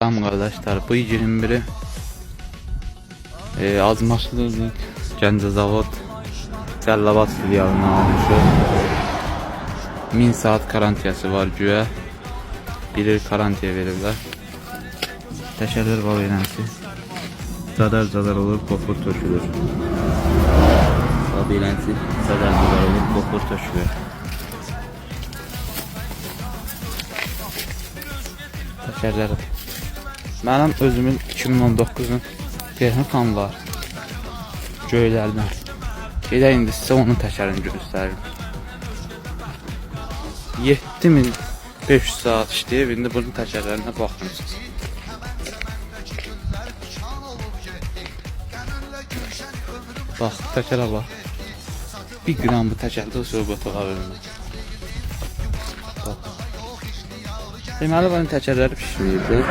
Tamam kardeşler, bu 21'i Azmaşlı Gəncə Zavod Cəllabad filialına almışıq. 1000 saat garantiyası var güya. 1 il karantiya verirlər. Təkərlər var eləmsi. Zadar olur, qopur tökülür. Belənsi zadar olur, qopur tökülür. Təkərlər. Mənim özümün 2019-un texnikam var. Göylərdən. Elə indi sizə onun təkərini göstərim. 7500 saat işləyib, indi bunun təkərlərinə baxmışsınız. Bax, təkərə bax. 1 qram bu təkərdə söhbət ola bilmir. Deməli, bunun təkərləri pişməyibdir.